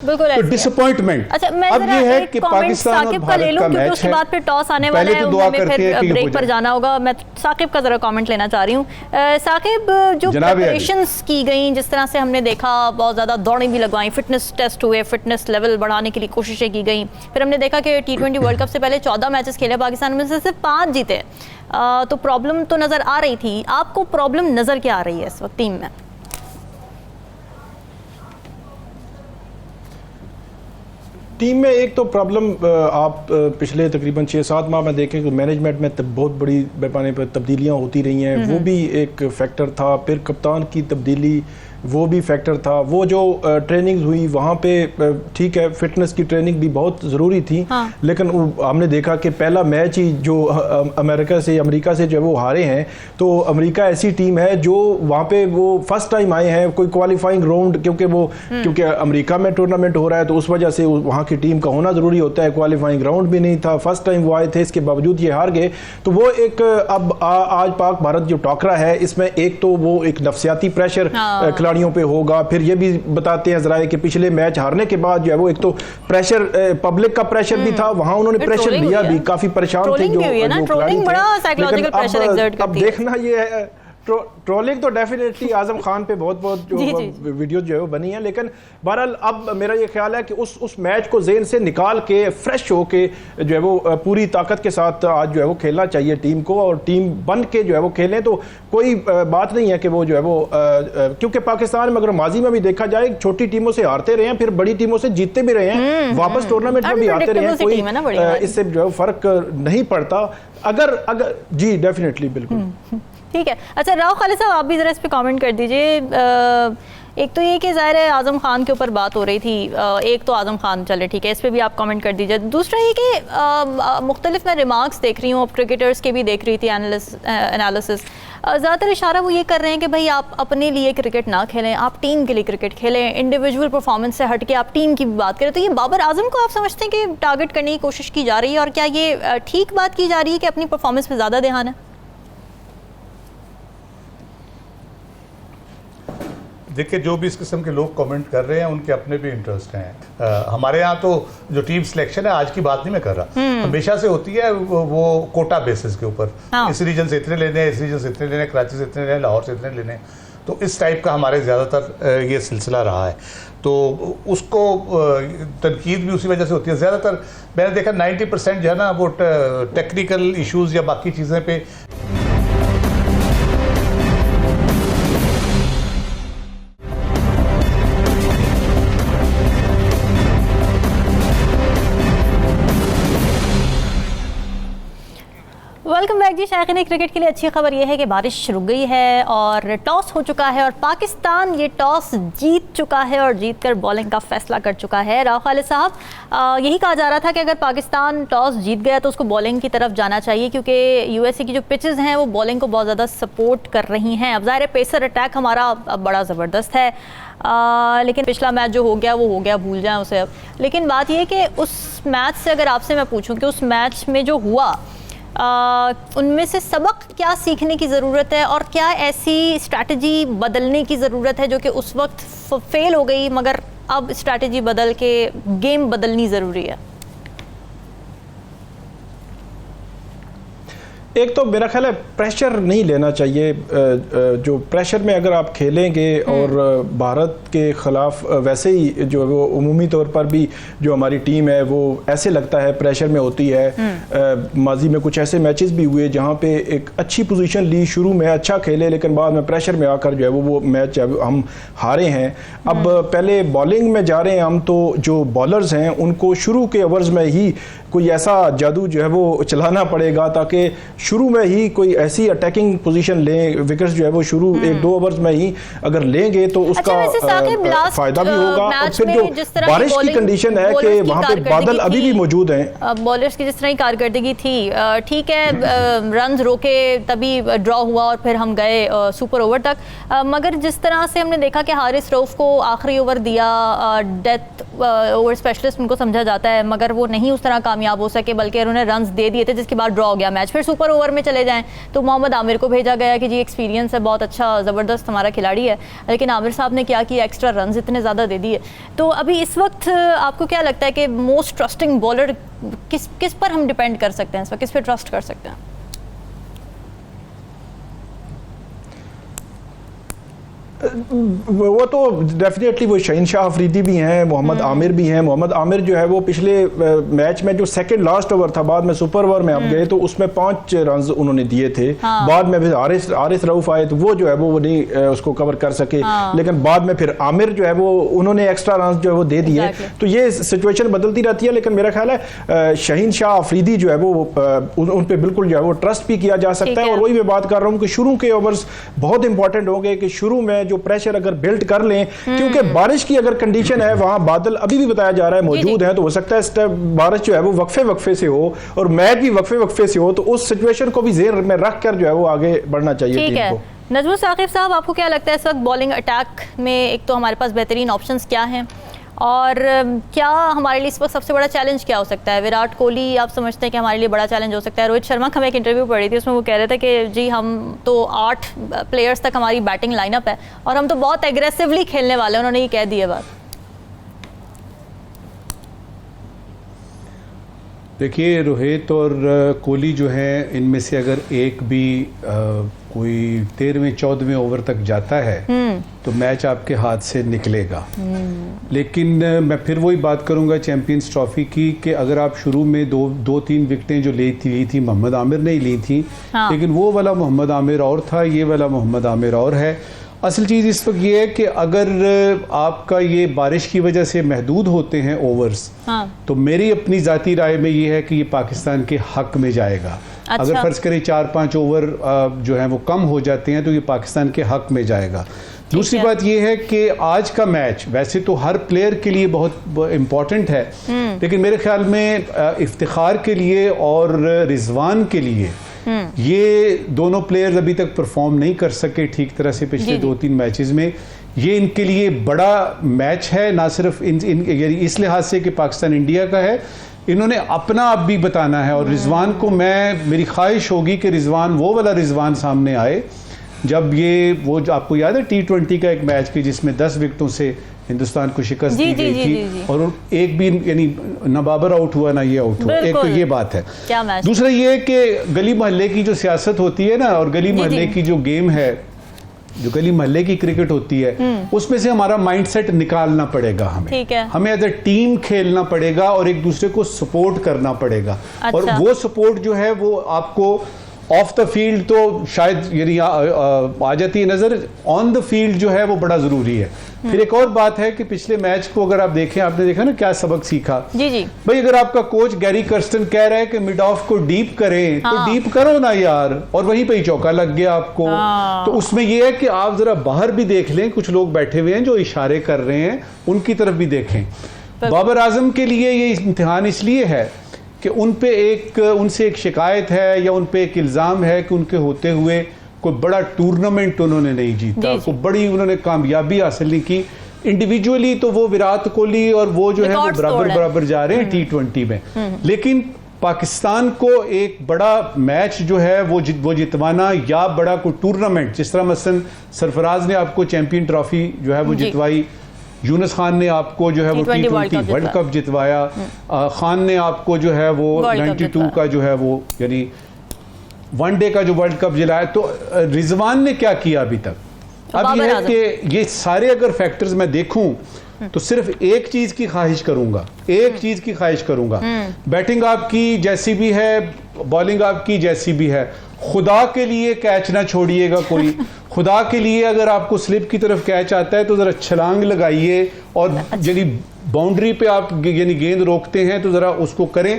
बिल्कुल तो डिसअपॉइंटमेंट। अच्छा, मैं अब ये है कि पाकिस्तान और भारत का मैच उसके है, बाद फिर टॉस आने वाला है, हमें फिर ब्रेक पर जाना होगा। मैं साकिब का जरा कमेंट लेना चाह रही हूँ। साकिब, जो प्रिपरेशंस की गई, जिस तरह से हमने देखा, बहुत ज़्यादा दौड़ें भी लगवाई, फिटनेस टेस्ट हुए, फिटनेस लेवल बढ़ाने के लिए कोशिशें की गई। फिर हमने देखा कि T20 वर्ल्ड कप से पहले 14 मैचेस खेले पाकिस्तान में से सिर्फ 5 जीते। तो प्रॉब्लम तो नज़र आ रही थी। आपको प्रॉब्लम नज़र क्या आ रही है इस वक्त टीम में? टीम में एक तो प्रॉब्लम आप पिछले तकरीबन 6-7 माह में देखें कि मैनेजमेंट में बहुत बड़ी पैमाने पर तब्दीलियां होती रही हैं, वो भी एक फैक्टर था। फिर कप्तान की तब्दीली, वो भी फैक्टर था। वो जो ट्रेनिंग हुई वहाँ पे ठीक है, फिटनेस की ट्रेनिंग भी बहुत ज़रूरी थी। हाँ। लेकिन हमने देखा कि पहला मैच ही जो अमेरिका से जो वो हारे हैं, तो अमेरिका ऐसी टीम है जो वहाँ पे वो फर्स्ट टाइम आए हैं कोई क्वालिफाइंग राउंड, क्योंकि अमेरिका में टूर्नामेंट हो रहा है, तो उस वजह से वहाँ की टीम का होना ज़रूरी होता है। क्वालिफाइंग राउंड भी नहीं था, फर्स्ट टाइम वो आए थे, इसके बावजूद ये हार गए। तो वो एक अब आज पाक भारत जो टॉकरा है, इसमें एक तो वो एक नफसियाती प्रेशर खिलाड़ियों पे होगा। फिर ये भी बताते हैं जरा कि पिछले मैच हारने के बाद जो है वो एक तो प्रेशर, पब्लिक का प्रेशर भी था, वहां उन्होंने प्रेशर लिया भी, काफी परेशान थे जो खिलाड़ी थे। अब देखना ये है, ट्रोलिंग तो डेफिनेटली आजम खान पे बहुत जो वीडियो जो है वो बनी है, लेकिन बहरहाल अब मेरा ये ख्याल है कि उस मैच को ज़हन से निकाल के फ्रेश होके जो है वो पूरी ताकत के साथ आज जो है वो खेलना चाहिए टीम को, और टीम बन के जो है वो खेलें। तो कोई बात नहीं है कि वो जो है वो क्योंकि पाकिस्तान में अगर माजी में भी देखा जाए, छोटी टीमों से हारते रहे हैं, फिर बड़ी टीमों से जीतते भी रहे हैं, वापस टूर्नामेंट में भी आते रहे हैं, कोई इससे जो है फर्क नहीं पड़ता। अगर जी डेफिनेटली बिल्कुल ठीक है। अच्छा, राव खालिद साहब, आप भी ज़रा इस पे कमेंट कर दीजिए। एक तो ये कि ज़ाहिर है आज़म खान के ऊपर बात हो रही थी, एक तो आज़म खान चले ठीक है, इस पे भी आप कमेंट कर दीजिए। दूसरा ये कि मुख्तलिफ मैं रिमार्क्स देख रही हूँ, क्रिकेटर्स के भी देख रही थी एनालिसिस, ज़्यादातर इशारा वो ये कर रहे हैं कि भाई आप अपने लिए क्रिकेट ना खेलें, आप टीम के लिए क्रिकेट खेलें, इंडिविजुअल परफॉर्मेंस से हट के आप टीम की भी बात करें। तो ये बाबर आजम को आप समझते हैं कि टारगेट करने की कोशिश की जा रही है, और क्या ये ठीक बात की जा रही है कि अपनी परफॉर्मेंस पर ज़्यादा ध्यान है? देखिए, जो भी इस किस्म के लोग कमेंट कर रहे हैं उनके अपने भी इंटरेस्ट हैं। हमारे यहाँ तो जो टीम सिलेक्शन है, आज की बात नहीं मैं कर रहा, हमेशा से होती है वो कोटा बेसिस के ऊपर। इस रीजन से इतने लेने हैं, इस रीजन से इतने लेने, कराची से इतने लेने, लाहौर से इतने लेने। तो इस टाइप का हमारे ज़्यादातर ये सिलसिला रहा है, तो उसको तनकीद भी उसी वजह से होती है। ज़्यादातर मैंने देखा 90% जो है ना वो टेक्निकल इशूज़ या बाकी चीज़ें पे। वेलकम बैक जी। शायकीन क्रिकेट के लिए अच्छी खबर यह है कि बारिश रुक गई है और टॉस हो चुका है, और पाकिस्तान ये टॉस जीत चुका है और जीतकर बॉलिंग का फैसला कर चुका है। राव खालिद साहब, यही कहा जा रहा था कि अगर पाकिस्तान टॉस जीत गया तो उसको बॉलिंग की तरफ जाना चाहिए, क्योंकि यूएसए की जो पिचेस हैं वो बॉलिंग को बहुत ज़्यादा सपोर्ट कर रही हैं। अब ज़ाहिर है पेसर अटैक हमारा बड़ा ज़बरदस्त है, लेकिन पिछला मैच जो हो गया वो हो गया, भूल जाएं उसे अब। लेकिन बात यह है कि उस मैच से अगर आपसे मैं पूछूं कि उस मैच में जो हुआ, उनमें से सबक क्या सीखने की ज़रूरत है, और क्या ऐसी स्ट्रैटेजी बदलने की ज़रूरत है जो कि उस वक्त फेल हो गई, मगर अब स्ट्रैटेजी बदल के गेम बदलनी ज़रूरी है? एक तो मेरा ख्याल है प्रेशर नहीं लेना चाहिए। जो प्रेशर में अगर आप खेलेंगे, और भारत के ख़िलाफ़ वैसे ही जो वो उमूमी तौर पर भी जो हमारी टीम है वो ऐसे लगता है प्रेशर में होती है। माजी में कुछ ऐसे मैचेस भी हुए जहाँ पे एक अच्छी पोजीशन ली, शुरू में अच्छा खेले, लेकिन बाद में प्रेशर में आकर जो है वो मैच हम हारे हैं। अब पहले बॉलिंग में जा रहे हैं हम, तो जो बॉलर्स हैं उनको शुरू के ओवर्स में ही कोई ऐसा जादू जो है वो चलाना पड़ेगा ताकि शुरू में ही कोई ऐसी अटैकिंग पोजीशन लें, विकेट्स जो है वो शुरू 1-2 ओवर्स में ही अगर लेंगे तो उसका फायदा भी होगा। और फिर जो बारिश की कंडीशन है कि वहाँ पे बादल अभी भी मौजूद हैं, बॉलर्स की जिस तरह की कारकर्दगी थी, ठीक है, रन रोके तभी ड्रॉ हुआ और फिर हम गए सुपर ओवर तक, मगर जिस तरह से हमने देखा कि हारिस रऊफ को आखिरी ओवर दिया, डेथ ओवर स्पेशलिस्ट उनको समझा जाता है, मगर वो नहीं उस तरह कामयाब हो सके, बल्कि उन्होंने रन्स दे दिए थे, जिसके बाद ड्रॉ हो गया मैच। फिर सुपर ओवर में चले जाएं तो मोहम्मद आमिर को भेजा गया कि जी एक्सपीरियंस है, बहुत अच्छा ज़बरदस्त हमारा खिलाड़ी है, लेकिन आमिर साहब ने क्या किया, एक्स्ट्रा रन इतने ज़्यादा दे दिए। तो अभी इस वक्त आपको क्या लगता है कि मोस्ट ट्रस्टिंग बॉलर किस पर हम डिपेंड कर सकते हैं, इस वक्त किस पर ट्रस्ट कर सकते हैं? वो तो डेफिनेटली वो शहीन शाह अफरीदी भी हैं, मोहम्मद आमिर भी हैं। मोहम्मद आमिर जो है वो पिछले मैच में जो सेकंड लास्ट ओवर था, बाद में सुपर ओवर में आप गए तो उसमें 5 रन उन्होंने दिए थे। बाद में फिर आरिस रऊफ आए तो वो जो है वो नहीं उसको कवर कर सके, लेकिन बाद में फिर आमिर जो है वो उन्होंने एक्स्ट्रा रन जो है वो दे दिए। तो ये सिचुएशन बदलती रहती है, लेकिन मेरा ख्याल है शहीन शाह अफरीदी जो है वो उन पर बिल्कुल जो है वो ट्रस्ट भी किया जा सकता है। और वही मैं बात कर रहा हूँ कि शुरू के ओवर्स बहुत इंपॉर्टेंट होंगे कि शुरू में जो प्रेशर अगर बिल्ड कर लें, क्योंकि बारिश की अगर कंडीशन है, वहां बादल अभी भी बताया जा रहा है मौजूद है, तो हो सकता है बारिश जो है वो वक्फे से हो और मैच भी वक्फे से हो, तो उस सिचुएशन को भी ज़हन में रख कर जो है वो आगे बढ़ना चाहिए टीम को। नजमुल साकिब साहब, आपको क्या लगता है इस वक्त बॉलिंग अटैक में एक तो हमारे पास बेहतरीन ऑप्शंस क्या हैं और क्या हमारे लिए इस वक्त सबसे बड़ा चैलेंज क्या हो सकता है? विराट कोहली आप समझते हैं कि हमारे लिए बड़ा चैलेंज हो सकता है? रोहित शर्मा का मैं एक इंटरव्यू पढ़ी थी, उसमें वो कह रहे थे कि जी हम तो 8 प्लेयर्स तक हमारी बैटिंग लाइनअप है और हम तो बहुत एग्रेसिवली खेलने वाले हैं, उन्होंने ये कह दी है बात। देखिए, रोहित और कोहली जो है, इनमें से अगर एक भी कोई 13वें 14वें ओवर तक जाता है तो मैच आपके हाथ से निकलेगा। लेकिन मैं फिर वही बात करूंगा चैंपियंस ट्रॉफी की कि अगर आप शुरू में दो तीन विकेटें जो ली थी मोहम्मद आमिर ने ही ली थी, लेकिन वो वाला मोहम्मद आमिर और था, ये वाला मोहम्मद आमिर और है। असल चीज़ इस वक्त ये है कि अगर आपका ये बारिश की वजह से महदूद होते हैं ओवर्स, तो मेरी अपनी ज़ाती राय में ये है कि ये पाकिस्तान के हक में जाएगा। अच्छा। अगर फर्ज करें 4-5 ओवर जो है वो कम हो जाते हैं तो ये पाकिस्तान के हक में जाएगा। दूसरी बात ये है कि आज का मैच वैसे तो हर प्लेयर के लिए बहुत इम्पोर्टेंट है, लेकिन मेरे ख्याल में इफ्तिखार के लिए और रिजवान के लिए ये दोनों प्लेयर्स अभी तक परफॉर्म नहीं कर सके ठीक तरह से पिछले 2-3 मैचेस में। ये इनके लिए बड़ा मैच है, ना सिर्फ इस लिहाज से कि पाकिस्तान इंडिया का है, इन्होंने अपना आप भी बताना है। और रिजवान को मेरी ख्वाहिश होगी कि रिजवान वो वाला रिजवान सामने आए जब वो जो आपको याद है T20 का एक मैच की जिसमें 10 विकेटों से हिंदुस्तान को शिकस्त दी गई थी और एक भी यानी ना बाबर आउट हुआ ना ये आउट हुआ। एक तो ये बात है। दूसरा ये कि गली मोहल्ले की जो सियासत होती है ना, और गली मोहल्ले की जो गेम है, जो गली मोहल्ले की क्रिकेट होती है, उसमें से हमारा माइंडसेट निकालना पड़ेगा। हमें एज ए टीम खेलना पड़ेगा और एक दूसरे को सपोर्ट करना पड़ेगा। और वो सपोर्ट जो है वो आपको ऑफ द फील्ड तो शायद यानी आ जाती है नजर, ऑन द फील्ड जो है वो बड़ा जरूरी है। फिर एक और बात है कि पिछले मैच को अगर आप देखें, आपने देखा ना क्या सबक सीखा। जी भाई, अगर आपका कोच गैरी कर्स्टन कह रहा है कि मिड ऑफ को डीप करें, तो डीप करो ना यार, और वहीं पे ही चौका लग गया आपको। तो उसमें यह है कि आप जरा बाहर भी देख लें, कुछ लोग बैठे हुए हैं जो इशारे कर रहे हैं, उनकी तरफ भी देखें। बाबर आजम के लिए ये इम्तिहान इसलिए है कि उनसे एक शिकायत है या उन पे एक इल्ज़ाम है कि उनके होते हुए कोई बड़ा टूर्नामेंट उन्होंने नहीं जीता, कोई बड़ी उन्होंने कामयाबी हासिल नहीं की। इंडिविजुअली तो वो विराट कोहली और वो जो है वो बराबर जा रहे हैं T20 में, लेकिन पाकिस्तान को एक बड़ा मैच जो है वो जितवाना या बड़ा कोई टूर्नामेंट, जिस तरह मसलन सरफराज ने आपको चैंपियन ट्रॉफी जो है वो जितवाई, यूनुस खान ने आपको जो है वो T20 वर्ल्ड कप जितवाया, खान ने आपको जो है वो 92 का जो है वो यानी वनडे का जो वर्ल्ड कप जिलाया। तो रिजवान ने क्या किया अभी तक? अब ये है कि ये सारे अगर फैक्टर्स मैं देखूं तो सिर्फ एक चीज की ख्वाहिश करूंगा, बैटिंग आपकी जैसी भी है, बॉलिंग आपकी जैसी भी है, खुदा के लिए कैच ना छोड़िएगा कोई। खुदा के लिए अगर आपको स्लिप की तरफ कैच आता है तो जरा छलांग लगाइए, और यदि बाउंड्री पे आप यानी गेंद रोकते हैं तो जरा उसको करें।